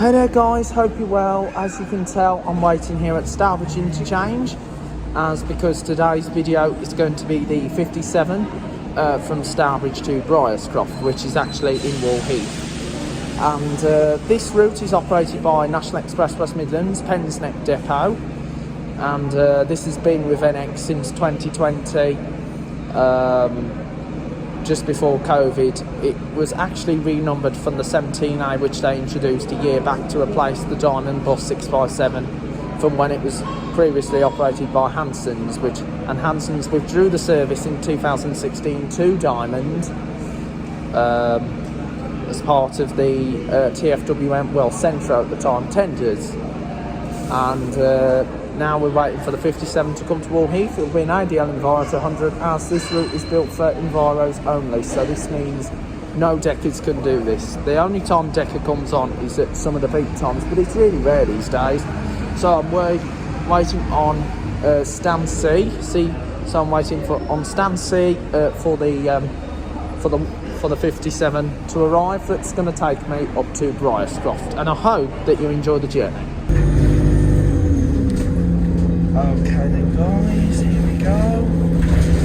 Hey there guys, hope you're well. As you can tell, I'm waiting here at Stourbridge interchange because today's video is going to be the 57 from Stourbridge to Briarscroft, which is actually in Wall Heath. And this route is operated by National Express West Midlands, Pensneck Depot, and this has been with NX since 2020. Just before COVID. It was actually renumbered from the 17A, which they introduced a year back to replace the Diamond Bus 657 from when it was previously operated by Hanson's, and Hanson's withdrew the service in 2016 to Diamond as part of the TFWM, well, Centro at the time, tenders. And now we're waiting for the 57 to come to Wall Heath. It will be an ADL Enviro to 100, as this route is built for Enviros only, so this means no deckers can do this. The only time decker comes on is at some of the peak times, but it's really rare these days. So I'm waiting on stand C. So I'm waiting on stand C for the 57 to arrive. That's going to take me up to Briarscroft, and I hope that you enjoy the journey. Okay then guys, here we go.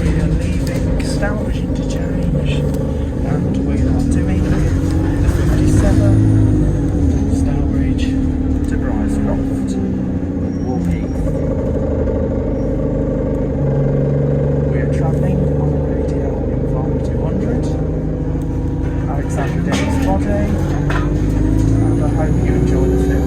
We are leaving Stourbridge interchange and we are doing the 57 Stourbridge to Briarscroft, Wall Heath. We are travelling on the ADL Enviro 200, Alexander Dennis body, and I hope you enjoy the film.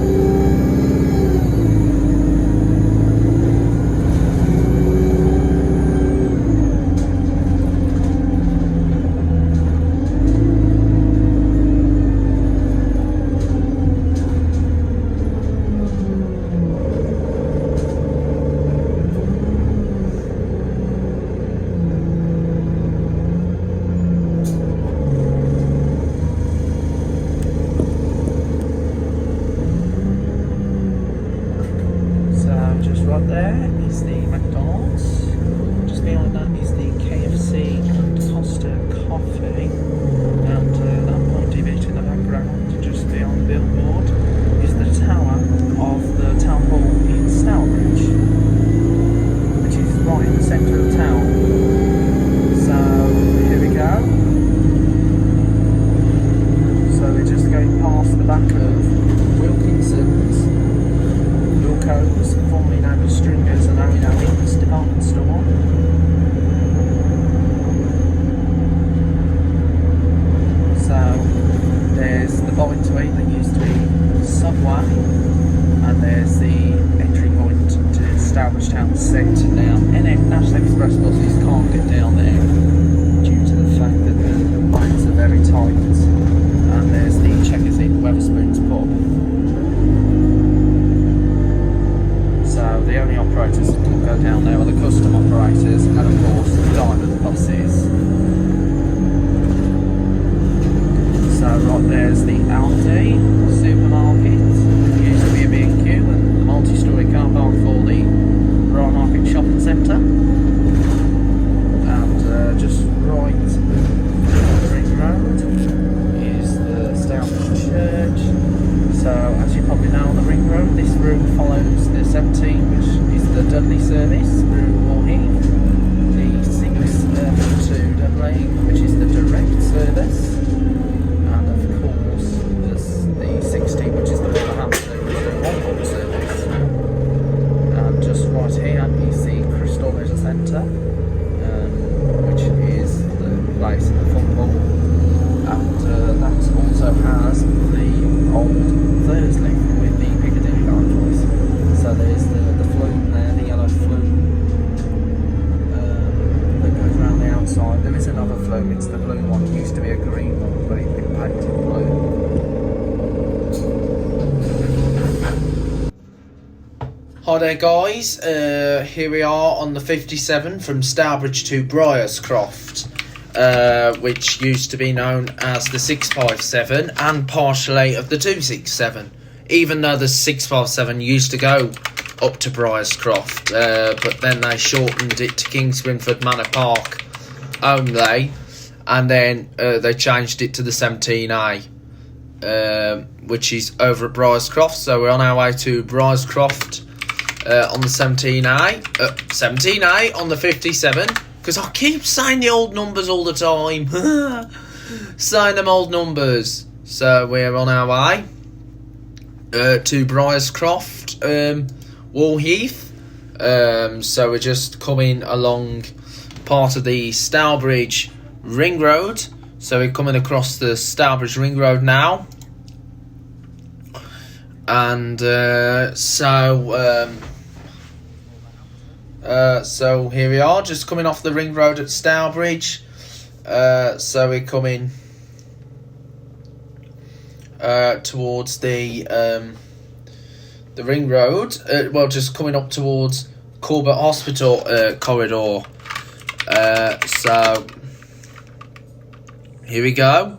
Right there is the McDonald's, just behind that is the KFC and Costa Coffee, and that pointy bit in the background, just beyond the billboard, is the tower of the town hall in Stourbridge, which is right in the centre of town. So here we go. So we're just going past the back of Wilkinson's, formerly known as Stringers and now Inns department store. So there's the bowling suite that used to be Subway, and there's the entry point to Stourbridge Town Centre. Now, NX National Express buses can't get down there due to the fact that the lanes are very tight. And there's the Checkers Inn Wetherspoons pub. So the only operators that can go down there are the custom operators and of course the Diamond buses. So right there's the Aldi supermarket. It used to be a B&Q and the multi-storey car park for the Royal Market Shopping Centre. And just right on the ring road is the Stourbridge Church. So, as you probably know, on the ring road, this route follows the 17, which is the Dudley service through Wall Heath, the 642AA, which is the direct service, and of course, there's the 60, which is the Wolverhampton, which is the one-book service. And just right here is the Crystal Leisure Centre, which is the place in the football, and that also has the old Thursday with the Piccadilly garages. So there's the flume there, the yellow flume that goes around the outside. There is another flume, it's the blue one. It used to be a green one, but it's been painted blue. Hi there guys, here we are on the 57 from Stourbridge to Briarscroft. Which used to be known as the 657 and partially of the 267, even though the 657 used to go up to Briarscroft, but then they shortened it to Kingswinford Manor Park only, and then they changed it to the 17A. which is over at Briarscroft. So we're on our way to Briarscroft on the 17A. 17A on the 57, because I keep saying the old numbers all the time. Saying them old numbers. So we're on our way to Briarscroft, Wall Heath. So we're just coming along part of the Stourbridge Ring Road. So we're coming across the Stourbridge Ring Road now. And so here we are, just coming off the Ring Road at Stourbridge. So we're coming towards the Ring Road. Just coming up towards Corbett Hospital corridor. So here we go.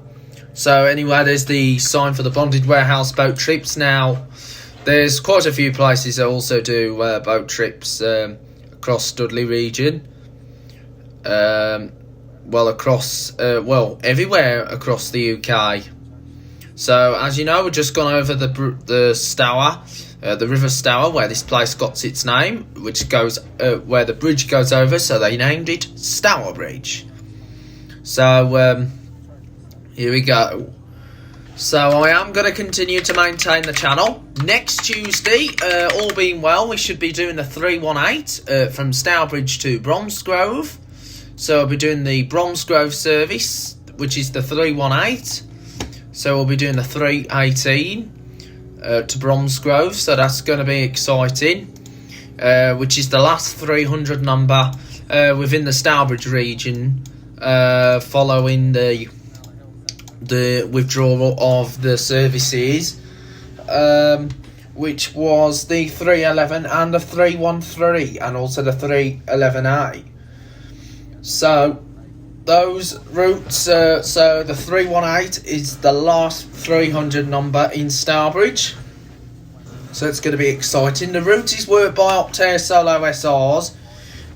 So anyway, there's the sign for the bonded warehouse boat trips. Now, there's quite a few places that also do boat trips across Dudley region. Everywhere across the UK. So, as you know, we've just gone over the Stour, the River Stour, where this place got its name, which goes where the bridge goes over, so they named it Stourbridge. So, here we go. So I am going to continue to maintain the channel. Next Tuesday, all being well, we should be doing the 318 from Stourbridge to Bromsgrove. So I'll be doing the Bromsgrove service, which is the 318. So we'll be doing the 318 to Bromsgrove. So that's going to be exciting. Which is the last 300 number within the Stourbridge region, following the withdrawal of the services, which was the 311 and the 313, and also the 311A. So those routes, so the 318 is the last 300 number in Stourbridge, so it's going to be exciting. The route is worked by Optare Solo SRs,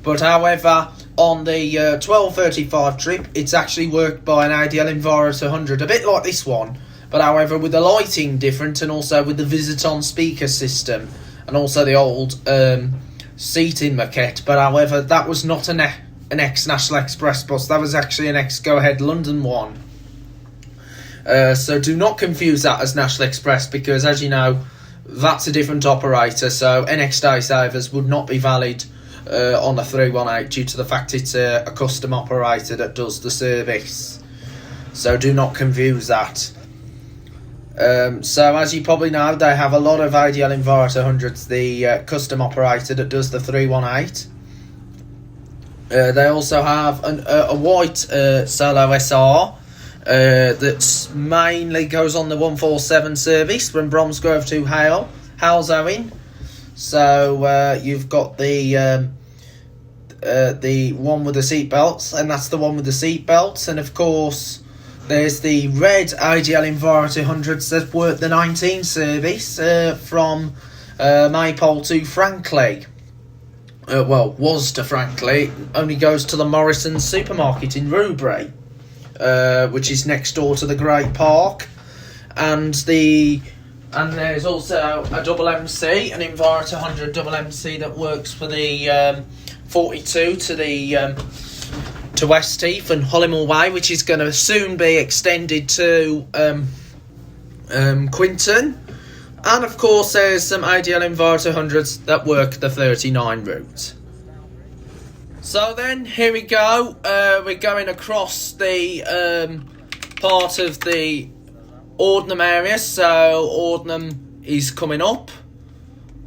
but however, on the 1235 trip, it's actually worked by an ADL Enviro 100, a bit like this one, but however with the lighting different, and also with the Visiton speaker system, and also the old seating maquette. But however, that was not an ex-National Express bus, that was actually an ex-Go Ahead London one. So do not confuse that as National Express, because as you know, that's a different operator, so NX Day Savers would not be valid on the 318 due to the fact it's a custom operator that does the service. So do not confuse that. So as you probably know, they have a lot of ADL Enviro 100s, the custom operator that does the 318. They also have a white Solo SR that mainly goes on the 147 service from Bromsgrove to Halesowen. So you've got the one with the seat belts, and that's the one with the seat belts. And of course, there's the red ADL Enviro 200s that work the 19 service from Maypole to Frankley. Was to Frankley. Only goes to the Morrison's supermarket in Rubery, which is next door to the Great Park. And there's also a double MC, an Enviro 200 double MC that works for the 42 to the to West Heath and Hollymoor Way, which is going to soon be extended to Quinton. And of course, there's some ADL Enviro 200s that work the 39 route. So then, here we go. We're going across the part of the Ordnam area. So Ordnam is coming up.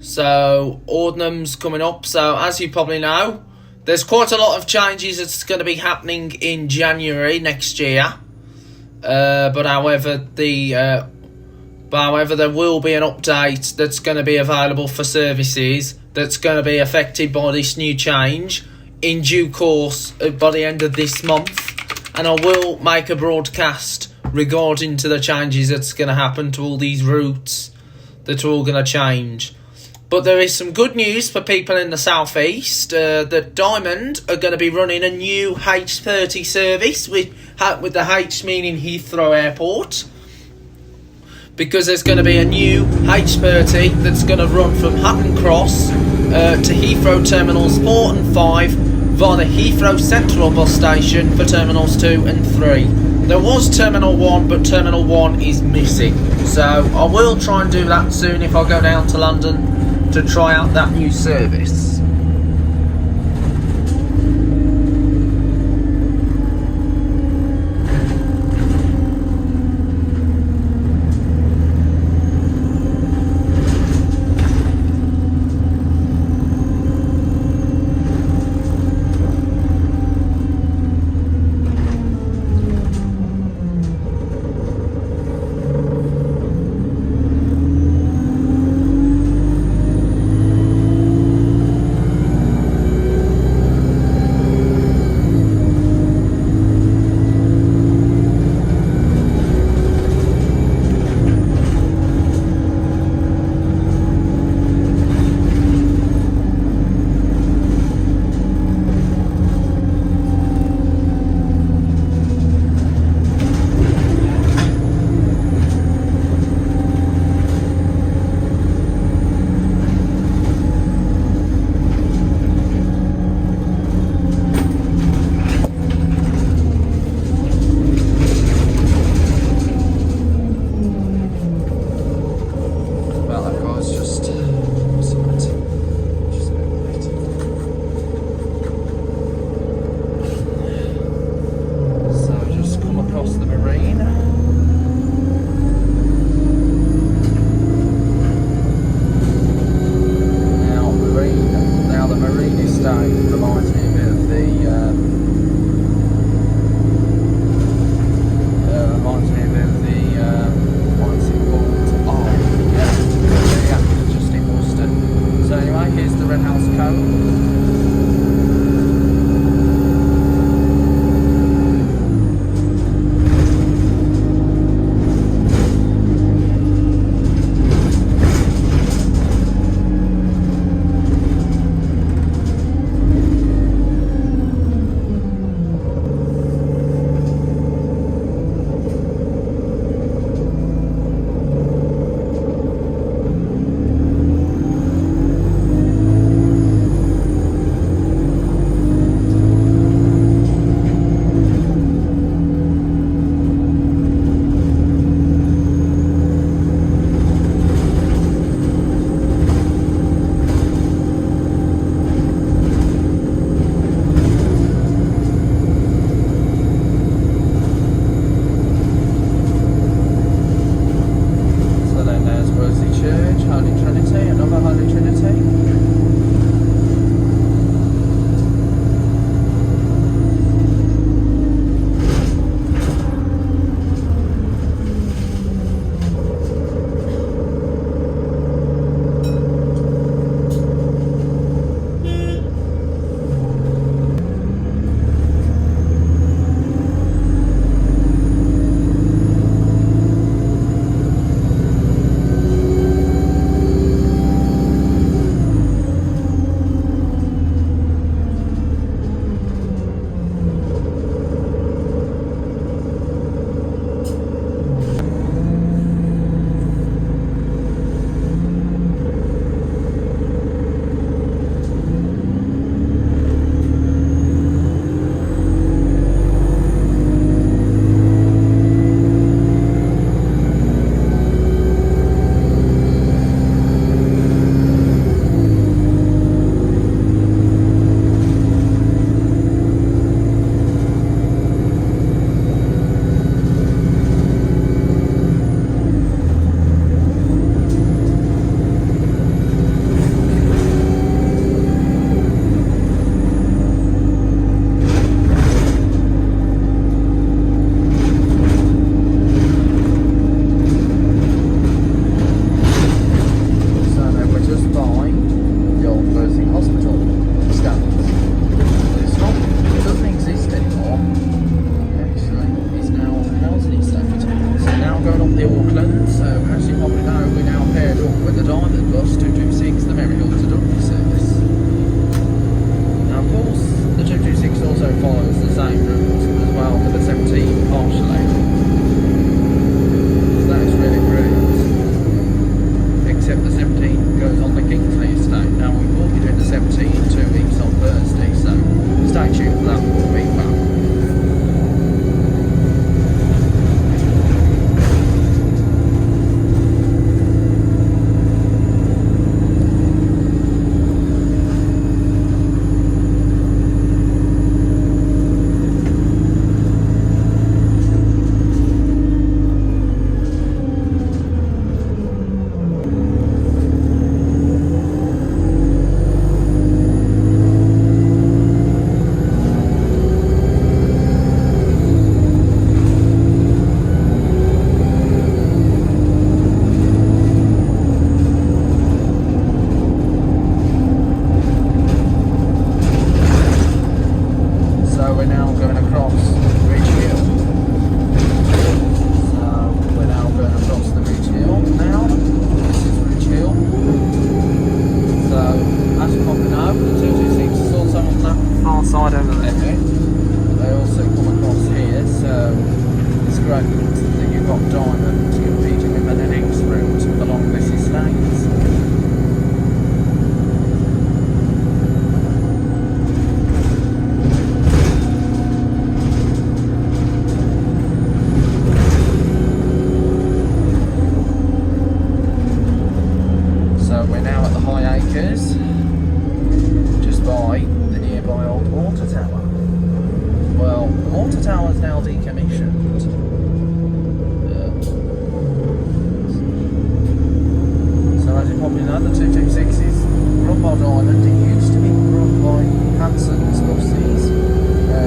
So Ordnam's coming up. So as you probably know, there's quite a lot of changes that's going to be happening in January next year. But however, there will be an update that's going to be available for services that's going to be affected by this new change in due course by the end of this month. And I will make a broadcast regarding to the changes that's going to happen to all these routes that are all going to change. But there is some good news for people in the southeast that Diamond are going to be running a new H30 service with the H meaning Heathrow Airport. because there's going to be a new H30 that's going to run from Hatton Cross to Heathrow Terminals 4 and 5 via the Heathrow Central bus station for Terminals 2 and 3. There was Terminal 1, but Terminal 1 is missing. So I will try and do that soon if I go down to London to try out that new service. the 226 is run by Diamond. It used to be run by Hanson's buses.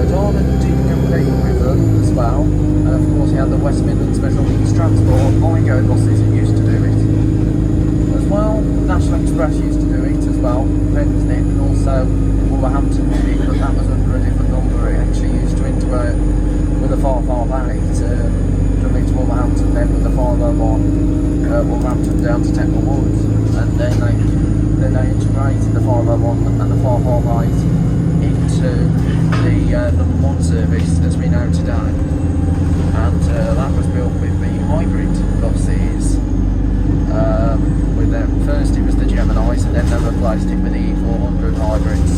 Diamond did compete with them as well. And of course, he had the West Midland Special Needs Transport Igo buses that used to do it as well. National Express used to do it as well, Pensnip, and also Wolverhampton did it, but that was under a different number. It actually used to integrate with the 558 directly to Wolverhampton, then with the 501 Wolverhampton down to Temple Woods, and then they integrated the 501 and the 558 into the number 1 service as we know today, and that was built with the hybrid buses. With them, first it was the Geminis, and then they replaced it with the E400 hybrids.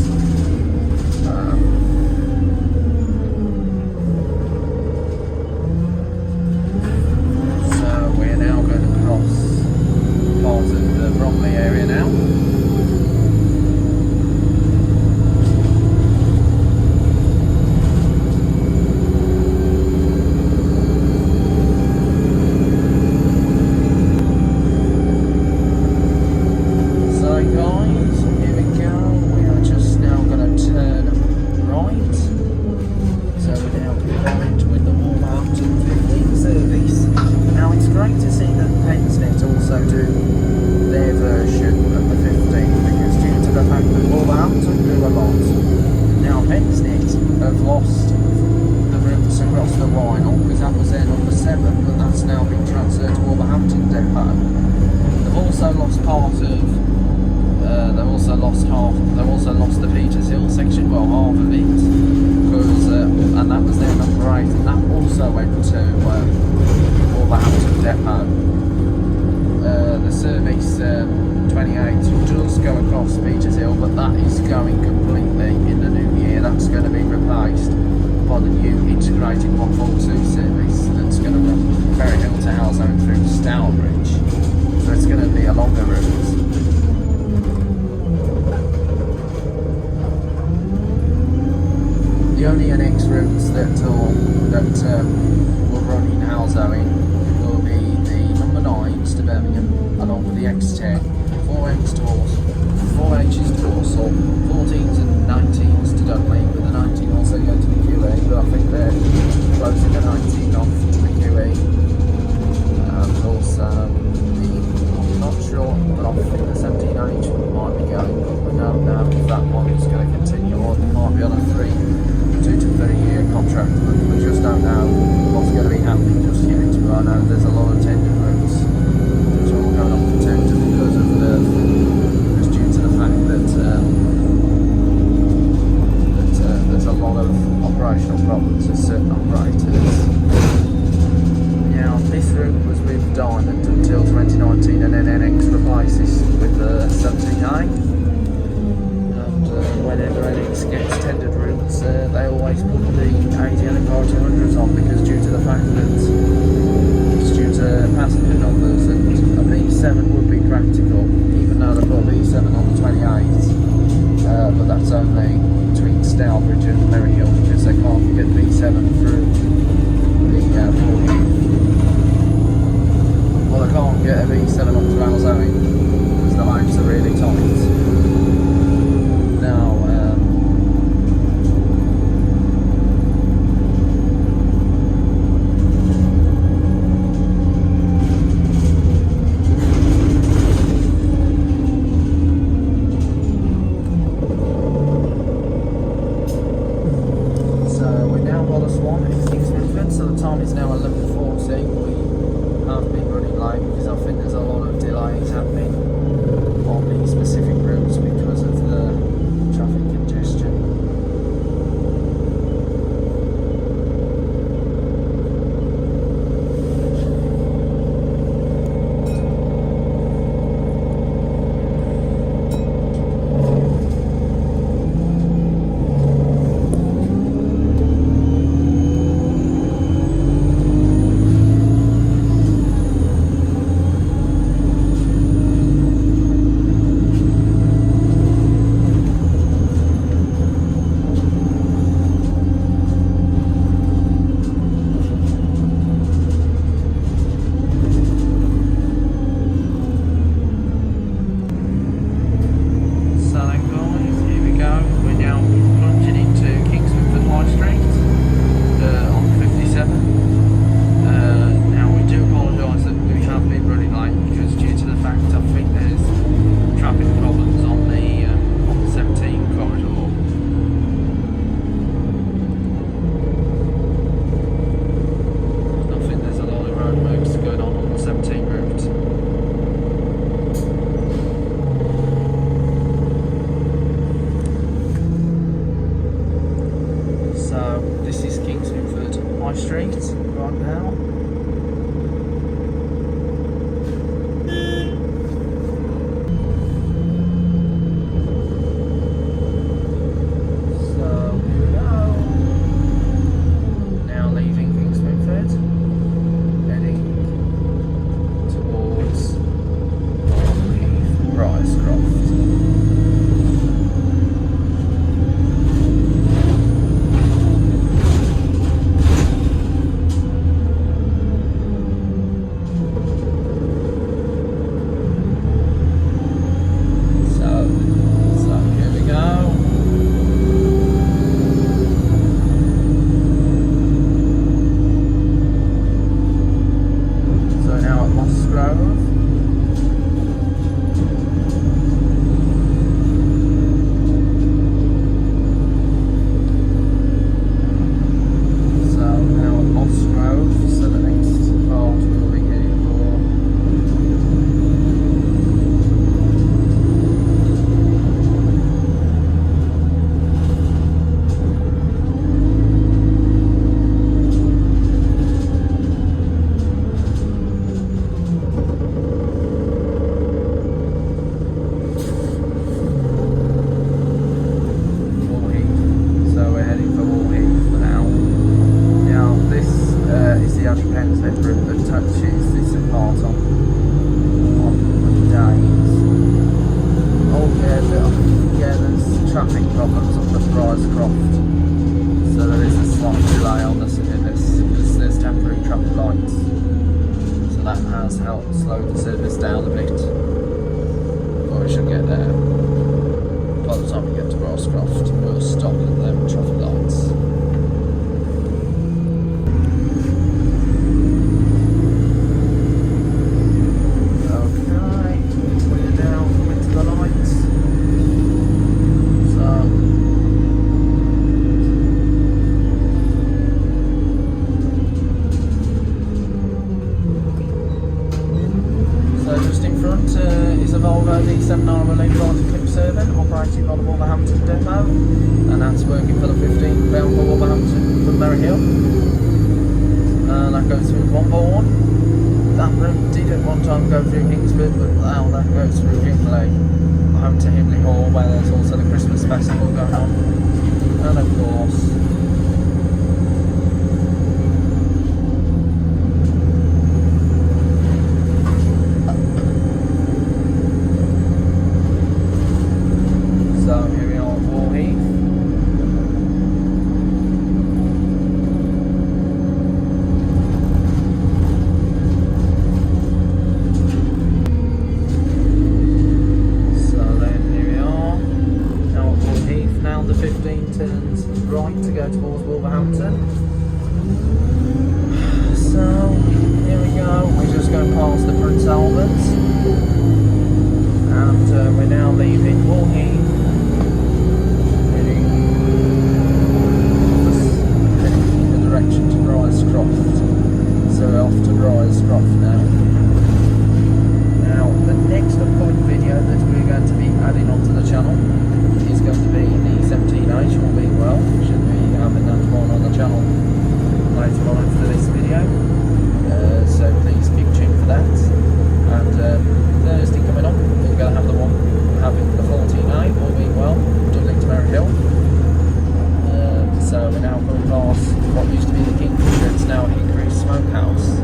So we're now going to cross part of the Bromley area now. Stourbridge, so it's going to be a longer route. The only NX routes that will run in Halsowing will be the number 9s to Birmingham, along with the X10, 4Ms to Walsall, 4Hs to Walsall, 14s and 19s to Dudley, with the 19 also go to the QE, but I think they're closing the 19 off to the QE. And also, I'm not sure, but I think the 17H might be going, but we don't know if that one is going to continue on. It might be on a 2 to 3 year contract, but we just don't know what's going to be happening just yet. But I know there's a lot of tender routes which are all going off the tender because of just due to the fact that there's a lot of operational problems with certain operators. Now, this route was with Diamond until 2019, and then NX replaces with the 17A. And whenever NX gets tendered routes, they always put the ADL and 200s on, because due to the fact that it's due to passenger numbers, and a B7 would be practical, even though they've got a B7 on the 28, but that's only between Stourbridge and Merryhill, because they can't get B7 through the 40. Well, I can't get a V7 up to Halsowing because the lines are really tight. Now, so we're now by the Swan in Kingswinford, so the time is now 11:40. We have been running late because I think there's a lot of delays happening. slow the service down a bit. But we should get there. By the time we get to Briarscroft, we'll stop at them traffic lights. Okay, we're now coming to the lights. So just in front is a Volvo D7R Kingswinford-Wall operated by the Wolverhampton depot, and that's working for the 15 bound for Wolverhampton from Merry Hill. That goes through Wombourne. That route did at one time go through Kingsford, but now that goes through Himley, home to Himley Hall, where there's also the Christmas festival going on. And of course, the 15 turns right to go towards Wolverhampton. So here we go, we're just going past the Prince Alberts, and we're now leaving Wall Heath, heading in the direction to Briarscroft. So we're off to Briarscroft now. Now the next upcoming video that we're going to be adding onto the channel is going to be the 17H, all being well. We should be having that one on the channel later on after this video. So please keep tuned for that. And Thursday coming up, we're going to have the one having the 14A, all being well, doubling to Merry Hill. So we're now coming past what used to be the Kingswinford, it's now Hickory Smokehouse.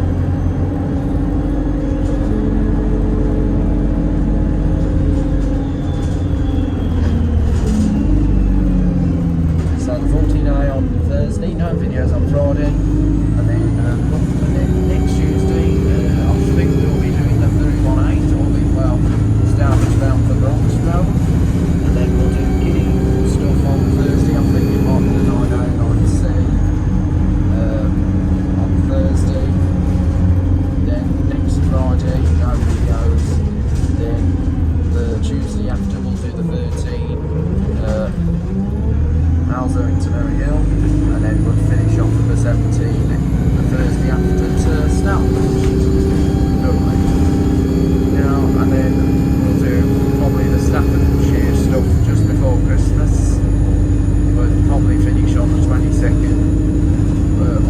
Thursday, no videos on Friday, and then next Tuesday I think we'll be doing the 318, all being well, Stourbridge bound for Bronxville, and then we'll do Giddy stuff on Thursday. I think it might be the 909C on Thursday, then next Friday no videos, then the Tuesday after we'll do the 13 Howser into Merry Hill, and then we'll finish off with the 17 the Thursday after to Stourbridge. Now, and then we'll do probably the Staffordshire stuff just before Christmas. We'll probably finish on the 22nd,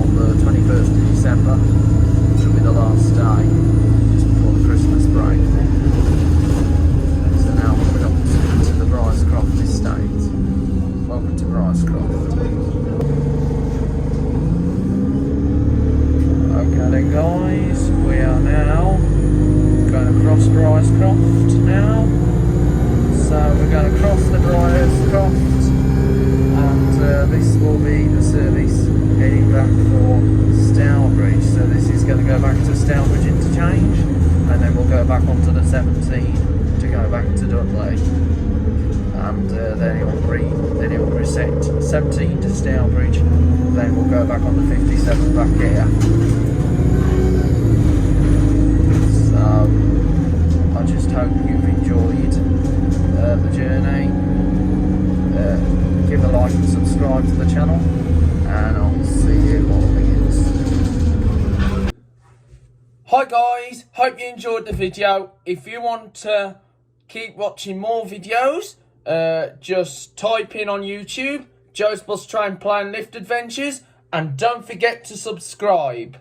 on the 21st of December, which will be the last day, just before the Christmas break. So now we're up to the Briarscroft estate. Welcome to Briarscroft. Okay then guys, we are now going across Briarscroft now. So we're going to cross the Briarscroft, and this will be the service heading back for Stourbridge. So this is going to go back to Stourbridge interchange, and then we'll go back onto the 17 to go back to Dudley. And then it will reset 17 to Stourbridge, then we'll go back on the 57 back here. So I just hope you've enjoyed the journey. Give a like and subscribe to the channel, and I'll see you when it begins. Hi guys, hope you enjoyed the video. If you want to keep watching more videos, just type in on YouTube Joe's Bus Train Plan Lift Adventures, and don't forget to subscribe.